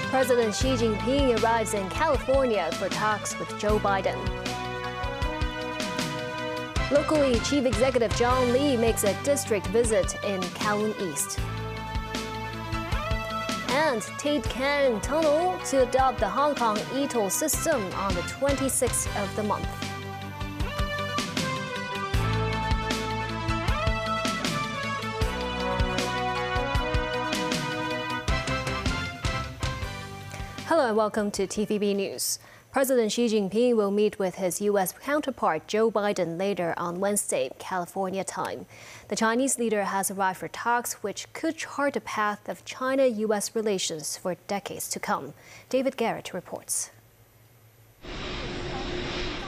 President Xi Jinping arrives in California for talks with Joe Biden. Locally, Chief Executive John Lee makes a district visit in Kowloon East. And Tate Can Tunnel to adopt the Hong Kong e-toll system on the 26th of the month. Hello and welcome to TVB News. President Xi Jinping will meet with his U.S. counterpart Joe Biden later on Wednesday, California time. The Chinese leader has arrived for talks which could chart a path of China-U.S. relations for decades to come. David Garrett reports.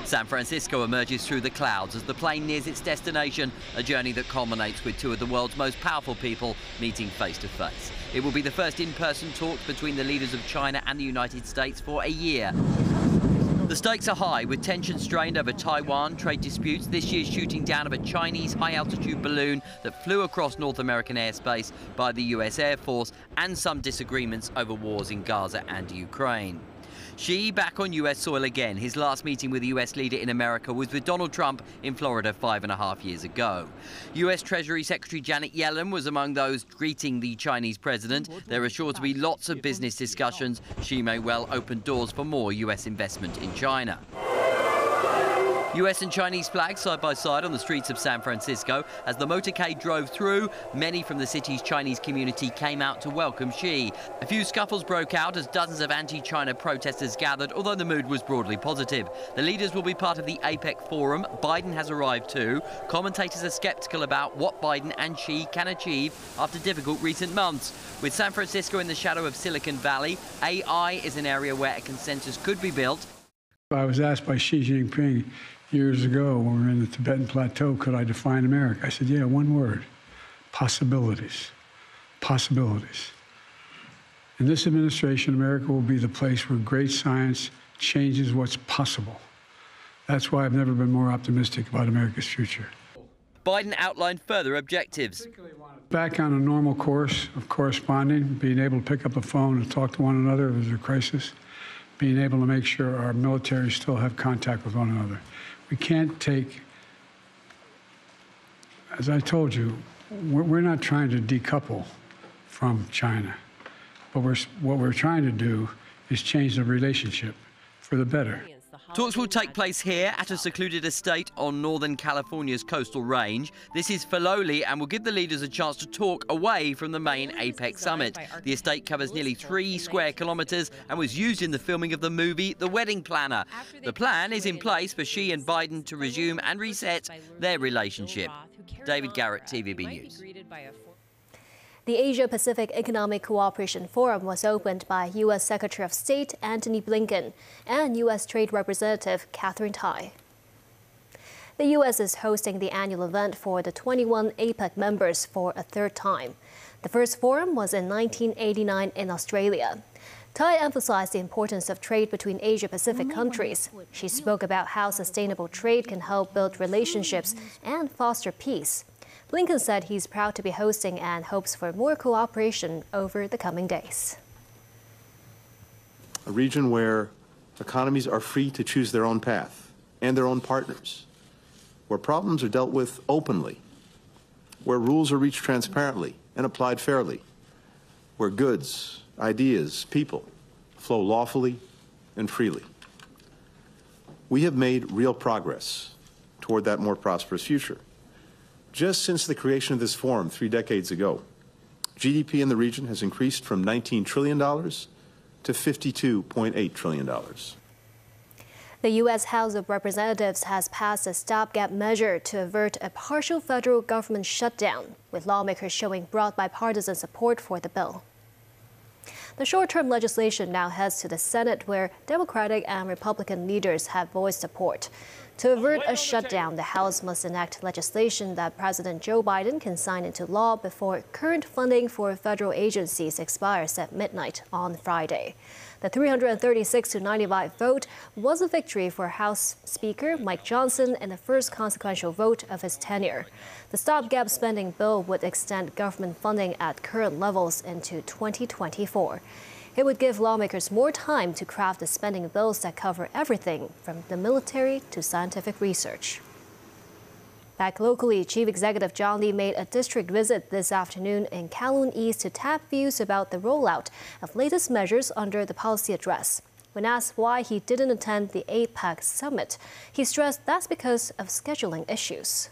San Francisco emerges through the clouds as the plane nears its destination, a journey that culminates with two of the world's most powerful people meeting face to face. It will be the first in-person talks between the leaders of China and the United States for a year. The stakes are high, with tensions strained over Taiwan, trade disputes, this year's shooting down of a Chinese high-altitude balloon that flew across North American airspace by the US Air Force, and some disagreements over wars in Gaza and Ukraine. Xi back on US soil again. His last meeting with the US leader in America was with Donald Trump in Florida 5.5 years ago. US Treasury Secretary Janet Yellen was among those greeting the Chinese president. There are sure to be lots of business discussions. Xi may well open doors for more US investment in China. US and Chinese flags side by side on the streets of San Francisco. As the motorcade drove through, many from the city's Chinese community came out to welcome Xi. A few scuffles broke out as dozens of anti-China protesters gathered, although the mood was broadly positive. The leaders will be part of the APEC forum. Biden has arrived too. Commentators are skeptical about what Biden and Xi can achieve after difficult recent months. With San Francisco in the shadow of Silicon Valley, AI is an area where a consensus could be built. I was asked by Xi Jinping years ago when we were in the Tibetan Plateau, could I define America? I said, yeah, one word: possibilities. Possibilities. In this administration, America will be the place where great science changes what's possible. That's why I've never been more optimistic about America's future. Biden outlined further objectives. Back on a normal course of corresponding, being able to pick up the phone and talk to one another if there's a crisis, being able to make sure our military still have contact with one another. We can't take, as I told you, we're not trying to decouple from China, but what we're trying to do is change the relationship for the better. Talks will take place here at a secluded estate on Northern California's coastal range. This is Filoli and will give the leaders a chance to talk away from the main APEC summit. The estate covers nearly 3 square kilometres and was used in the filming of the movie The Wedding Planner. The plan is in place for Xi and Biden to resume and reset their relationship. David Garrett, TVB News. The Asia-Pacific Economic Cooperation Forum was opened by U.S. Secretary of State Antony Blinken and U.S. Trade Representative Catherine Tai. The U.S. is hosting the annual event for the 21 APEC members for a third time. The first forum was in 1989 in Australia. Tai emphasized the importance of trade between Asia-Pacific countries. She spoke about how sustainable trade can help build relationships and foster peace. Blinken said he's proud to be hosting and hopes for more cooperation over the coming days. A region where economies are free to choose their own path and their own partners, where problems are dealt with openly, where rules are reached transparently and applied fairly, where goods, ideas, people flow lawfully and freely. We have made real progress toward that more prosperous future. Just since the creation of this forum 3 decades ago, GDP in the region has increased from $19 trillion to $52.8 trillion. The U.S. House of Representatives has passed a stopgap measure to avert a partial federal government shutdown, with lawmakers showing broad bipartisan support for the bill. The short-term legislation now heads to the Senate, where Democratic and Republican leaders have voiced support. To avert a shutdown, the House must enact legislation that President Joe Biden can sign into law before current funding for federal agencies expires at midnight on Friday. The 336-95 vote was a victory for House Speaker Mike Johnson in the first consequential vote of his tenure. The stopgap spending bill would extend government funding at current levels into 2024. It would give lawmakers more time to craft the spending bills that cover everything from the military to scientific research. Back locally, Chief Executive John Lee made a district visit this afternoon in Kowloon East to tap views about the rollout of latest measures under the policy address. When asked why he didn't attend the APEC summit, he stressed that's because of scheduling issues.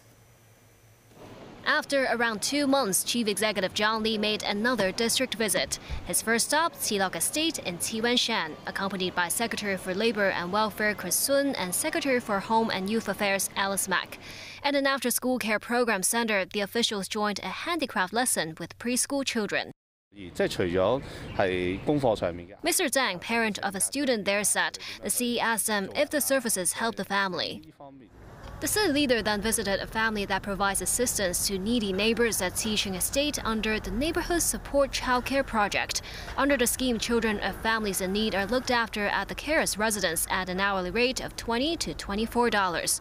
After around 2 months, Chief Executive John Lee made another district visit. His first stop, Xilok Estate in Qiwanshan, accompanied by Secretary for Labor and Welfare Chris Sun and Secretary for Home and Youth Affairs Alice Mack. At an after-school care program center, the officials joined a handicraft lesson with preschool children. Mr. Zhang, parent of a student there, said the CE asked them if the services help the family. The city leader then visited a family that provides assistance to needy neighbors at Tsing Estate under the Neighborhood Support Childcare Project. Under the scheme, children of families in need are looked after at the care's residence at an hourly rate of $20 to $24.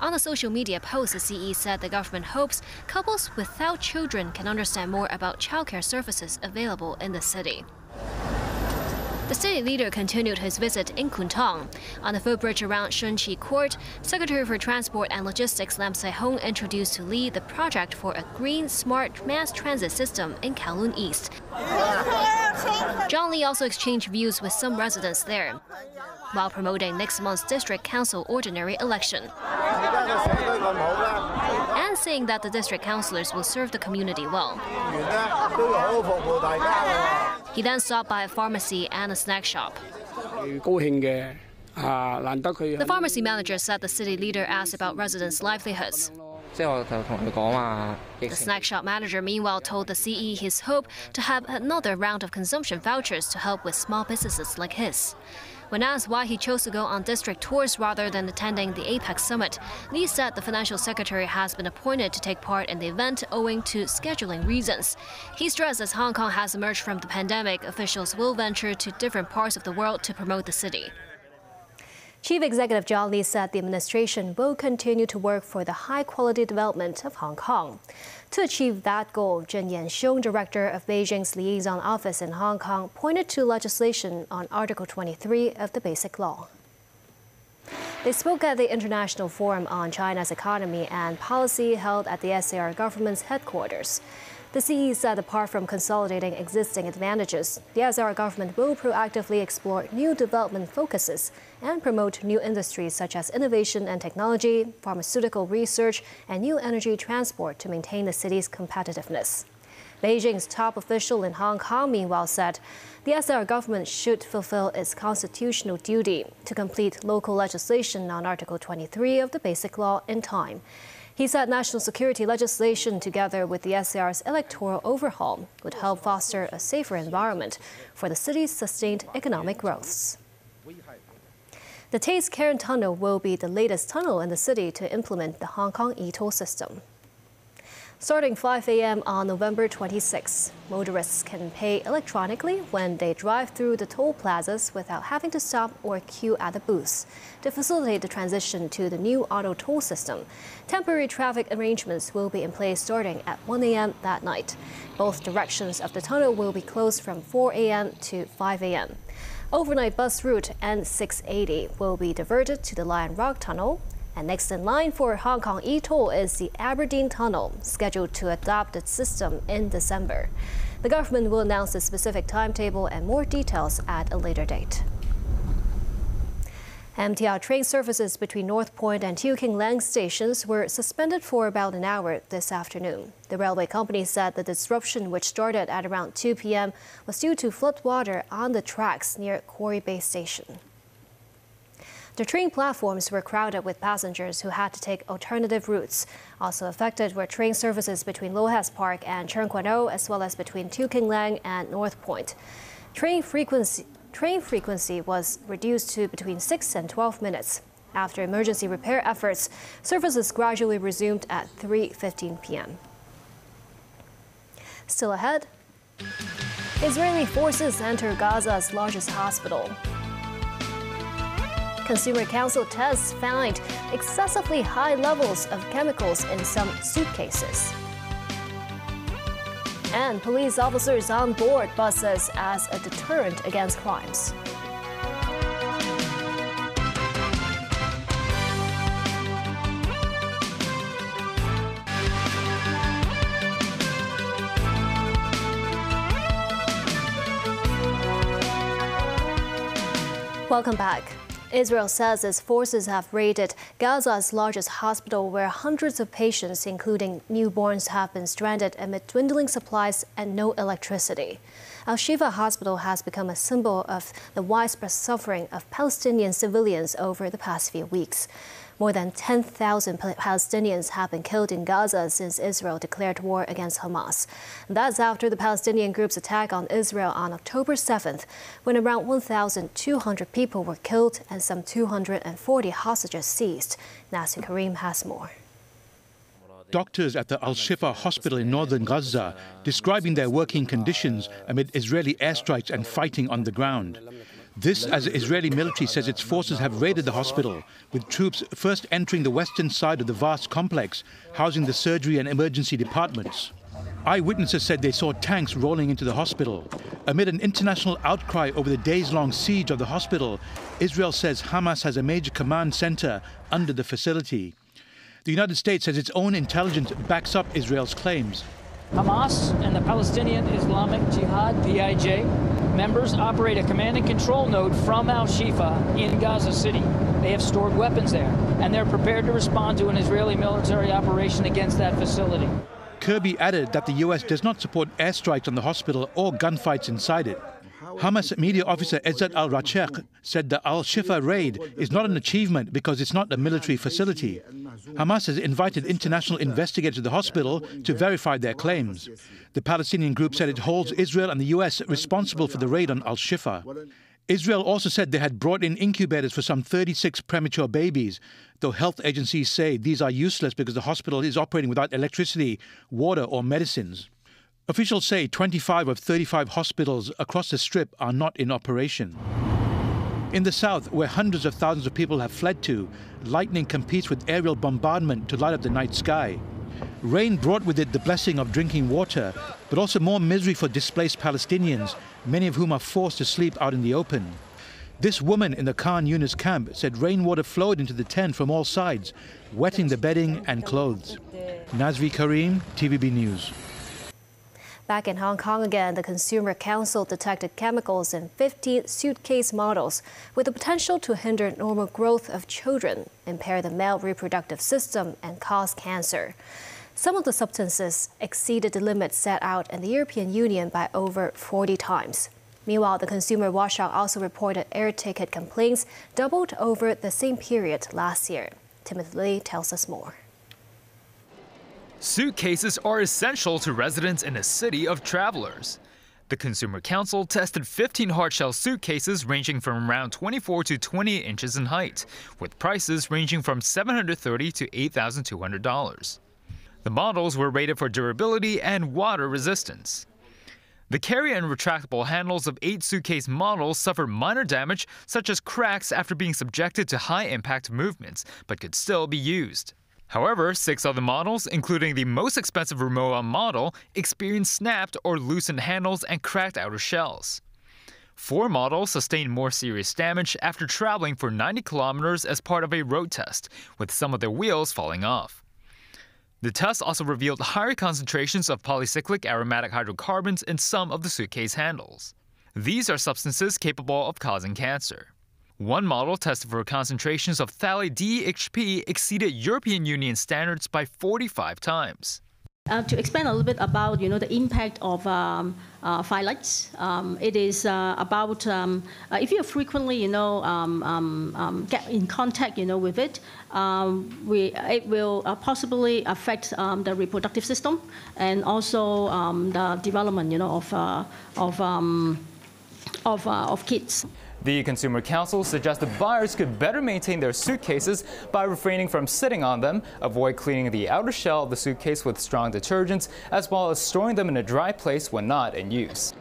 On a social media post, the CE said the government hopes couples without children can understand more about childcare services available in the city. The city leader continued his visit in Kuntong. On the footbridge around Shunqi Court, Secretary for Transport and Logistics Lam Sai-hung introduced to Lee the project for a green, smart mass transit system in Kowloon East. John Lee also exchanged views with some residents there, while promoting next month's district council ordinary election, and saying that the district councillors will serve the community well. He then stopped by a pharmacy and a snack shop. The pharmacy manager said the city leader asked about residents' livelihoods. The snack shop manager meanwhile told the CE his hope to have another round of consumption vouchers to help with small businesses like his. When asked why he chose to go on district tours rather than attending the APEC summit, Lee said the financial secretary has been appointed to take part in the event owing to scheduling reasons. He stressed as Hong Kong has emerged from the pandemic, officials will venture to different parts of the world to promote the city. Chief Executive John Lee said the administration will continue to work for the high-quality development of Hong Kong. To achieve that goal, Zhen Yanxiong, director of Beijing's liaison office in Hong Kong, pointed to legislation on Article 23 of the Basic Law. They spoke at the International Forum on China's Economy and Policy held at the SAR government's headquarters. The CE said apart from consolidating existing advantages, the SAR government will proactively explore new development focuses and promote new industries such as innovation and technology, pharmaceutical research, and new energy transport to maintain the city's competitiveness. Beijing's top official in Hong Kong, meanwhile, said the SAR government should fulfill its constitutional duty to complete local legislation on Article 23 of the Basic Law in time. He said national security legislation, together with the SAR's electoral overhaul, would help foster a safer environment for the city's sustained economic growth. The Tate's Cairn Tunnel will be the latest tunnel in the city to implement the Hong Kong e-toll system. Starting 5 a.m. on November 26, motorists can pay electronically when they drive through the toll plazas without having to stop or queue at the booths. To facilitate the transition to the new auto toll system, temporary traffic arrangements will be in place starting at 1 a.m. that night. Both directions of the tunnel will be closed from 4 a.m. to 5 a.m. Overnight bus route N680 will be diverted to the Lion Rock Tunnel. And next in line for Hong Kong e-toll is the Aberdeen Tunnel, scheduled to adopt its system in December. The government will announce the specific timetable and more details at a later date. MTR train services between North Point and Tiu Keng Lang stations were suspended for about an hour this afternoon. The railway company said the disruption, which started at around 2 p.m., was due to floodwater on the tracks near Quarry Bay Station. The train platforms were crowded with passengers who had to take alternative routes. Also affected were train services between Lohas Park and Cheung Kwan O, as well as between Tiu Keng Lang and North Point. Train frequency was reduced to between 6 and 12 minutes. After emergency repair efforts, services gradually resumed at 3:15 p.m. Still ahead, Israeli forces enter Gaza's largest hospital. Consumer Council tests find excessively high levels of chemicals in some suitcases. And police officers on board buses as a deterrent against crimes. Welcome back. Israel says its forces have raided Gaza's largest hospital, where hundreds of patients, including newborns, have been stranded amid dwindling supplies and no electricity. Al-Shifa Hospital has become a symbol of the widespread suffering of Palestinian civilians over the past few weeks. More than 10,000 Palestinians have been killed in Gaza since Israel declared war against Hamas. That's after the Palestinian group's attack on Israel on October 7th, when around 1,200 people were killed and some 240 hostages seized. Nasir Karim has more. Doctors at the Al-Shifa hospital in northern Gaza describing their working conditions amid Israeli airstrikes and fighting on the ground. This as the Israeli military says its forces have raided the hospital, with troops first entering the western side of the vast complex, housing the surgery and emergency departments. Eyewitnesses said they saw tanks rolling into the hospital. Amid an international outcry over the days-long siege of the hospital, Israel says Hamas has a major command center under the facility. The United States says its own intelligence backs up Israel's claims. Hamas and the Palestinian Islamic Jihad, PIJ, members operate a command and control node from Al-Shifa in Gaza City. They have stored weapons there, and they're prepared to respond to an Israeli military operation against that facility. Kirby added that the U.S. does not support airstrikes on the hospital or gunfights inside it. Hamas media officer Izzat al-Rachek said the Al-Shifa raid is not an achievement because it's not a military facility. Hamas has invited international investigators to the hospital to verify their claims. The Palestinian group said it holds Israel and the U.S. responsible for the raid on Al-Shifa. Israel also said they had brought in incubators for some 36 premature babies, though health agencies say these are useless because the hospital is operating without electricity, water or medicines. Officials say 25 of 35 hospitals across the Strip are not in operation. In the south, where hundreds of thousands of people have fled to, lightning competes with aerial bombardment to light up the night sky. Rain brought with it the blessing of drinking water, but also more misery for displaced Palestinians, many of whom are forced to sleep out in the open. This woman in the Khan Yunis camp said rainwater flowed into the tent from all sides, wetting the bedding and clothes. Nazri Karim, TVB News. Back in Hong Kong again, the Consumer Council detected chemicals in 15 suitcase models with the potential to hinder normal growth of children, impair the male reproductive system, and cause cancer. Some of the substances exceeded the limits set out in the European Union by over 40 times. Meanwhile, the consumer watchdog also reported air ticket complaints doubled over the same period last year. Timothy Lee tells us more. Suitcases are essential to residents in a city of travelers. The Consumer Council tested 15 hardshell suitcases ranging from around 24 to 28 inches in height, with prices ranging from $730 to $8,200. The models were rated for durability and water resistance. The carry and retractable handles of 8 suitcase models suffered minor damage, such as cracks after being subjected to high-impact movements, but could still be used. However, 6 other models, including the most expensive Rimowa model, experienced snapped or loosened handles and cracked outer shells. 4 models sustained more serious damage after traveling for 90 kilometers as part of a road test, with some of their wheels falling off. The test also revealed higher concentrations of polycyclic aromatic hydrocarbons in some of the suitcase handles. These are substances capable of causing cancer. One model tested for concentrations of phthalate DHP exceeded European Union standards by 45 times. To explain a little bit about, the impact of phthalates, it is about if you frequently, get in contact, with it, it will possibly affect the reproductive system and also the development, of kids. The Consumer Council suggested buyers could better maintain their suitcases by refraining from sitting on them, avoid cleaning the outer shell of the suitcase with strong detergents, as well as storing them in a dry place when not in use.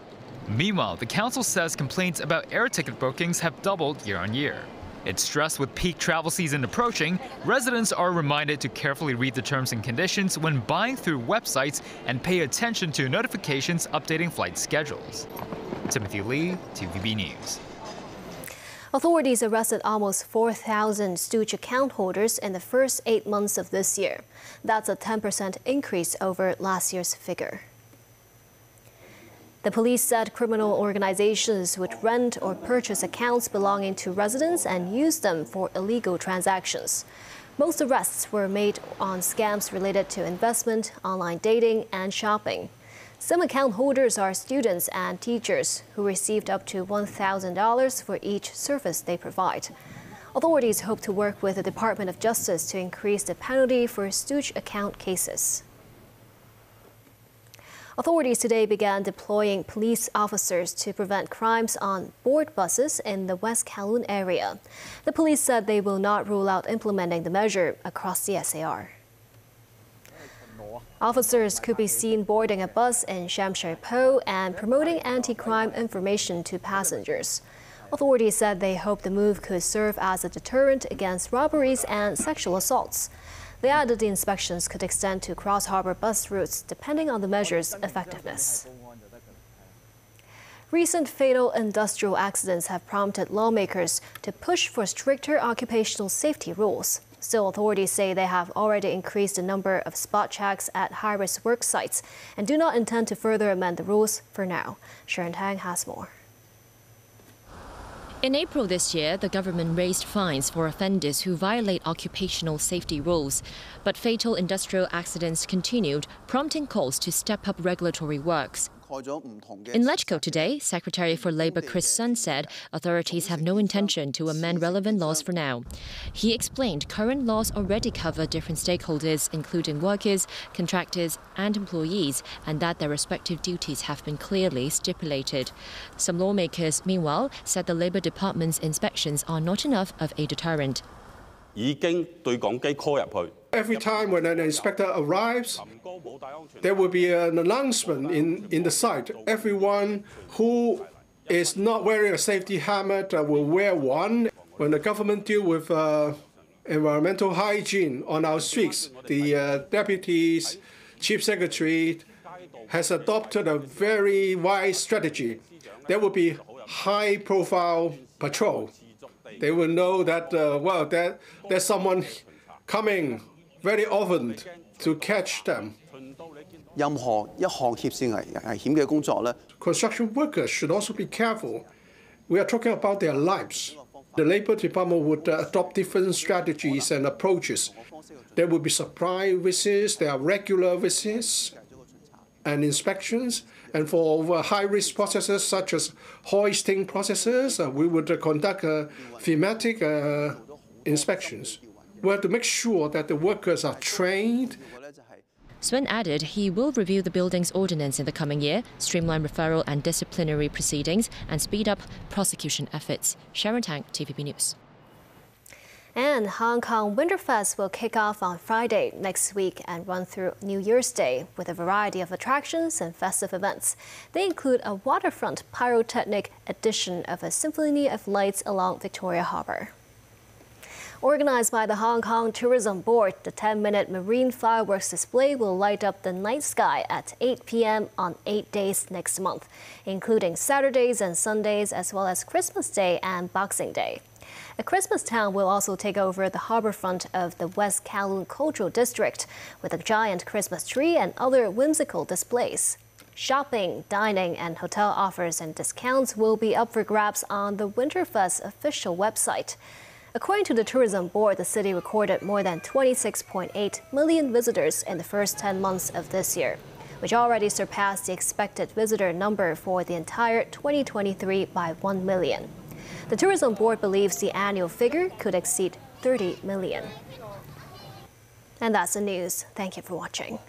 Meanwhile, the council says complaints about air ticket bookings have doubled year on year. It's stressed with peak travel season approaching. Residents are reminded to carefully read the terms and conditions when buying through websites and pay attention to notifications updating flight schedules. Timothy Lee, TVB News. Authorities arrested almost 4,000 stooge account holders in the first 8 months of this year. That's a 10% increase over last year's figure. The police said criminal organizations would rent or purchase accounts belonging to residents and use them for illegal transactions. Most arrests were made on scams related to investment, online dating, and shopping. Some account holders are students and teachers who received up to $1,000 for each service they provide. Authorities hope to work with the Department of Justice to increase the penalty for stooge account cases. Authorities today began deploying police officers to prevent crimes on board buses in the West Kowloon area. The police said they will not rule out implementing the measure across the SAR. Officers could be seen boarding a bus in Sham Shui Po and promoting anti-crime information to passengers. Authorities said they hope the move could serve as a deterrent against robberies and sexual assaults. They added the inspections could extend to cross-harbor bus routes depending on the measure's effectiveness. Recent fatal industrial accidents have prompted lawmakers to push for stricter occupational safety rules. Still, authorities say they have already increased the number of spot checks at high-risk work sites and do not intend to further amend the rules for now. Sharon Tang has more. In April this year, the government raised fines for offenders who violate occupational safety rules. But fatal industrial accidents continued, prompting calls to step up regulatory works. In LegCo today, Secretary for Labour Chris Sun said authorities have no intention to amend relevant laws for now. He explained current laws already cover different stakeholders, including workers, contractors and employees, and that their respective duties have been clearly stipulated. Some lawmakers, meanwhile, said the Labour Department's inspections are not enough of a deterrent. Every time when an inspector arrives, there will be an announcement in the site. Everyone who is not wearing a safety helmet will wear one. When the government deals with environmental hygiene on our streets, the deputies, chief secretary has adopted a very wise strategy. There will be high-profile patrol. They will know that, there's someone coming very often to catch them. Construction workers should also be careful. We are talking about their lives. The Labour Department would adopt different strategies and approaches. There will be surprise visits, there are regular visits and inspections. And for high-risk processes such as hoisting processes, we would conduct thematic inspections. We have to make sure that the workers are trained. Swen added he will review the building's ordinance in the coming year, streamline referral and disciplinary proceedings, and speed up prosecution efforts. Sharon Tang, TVB News. And Hong Kong Winterfest will kick off on Friday next week and run through New Year's Day with a variety of attractions and festive events. They include a waterfront pyrotechnic edition of a symphony of lights along Victoria Harbour. Organized by the Hong Kong Tourism Board, the 10-minute marine fireworks display will light up the night sky at 8 p.m. on 8 days next month, including Saturdays and Sundays, as well as Christmas Day and Boxing Day. A Christmas town will also take over the harbourfront of the West Kowloon Cultural District with a giant Christmas tree and other whimsical displays. Shopping, dining and hotel offers and discounts will be up for grabs on the Winterfest official website. According to the Tourism Board, the city recorded more than 26.8 million visitors in the first 10 months of this year, which already surpassed the expected visitor number for the entire 2023 by 1 million. The Tourism Board believes the annual figure could exceed 30 million. And that's the news. Thank you for watching.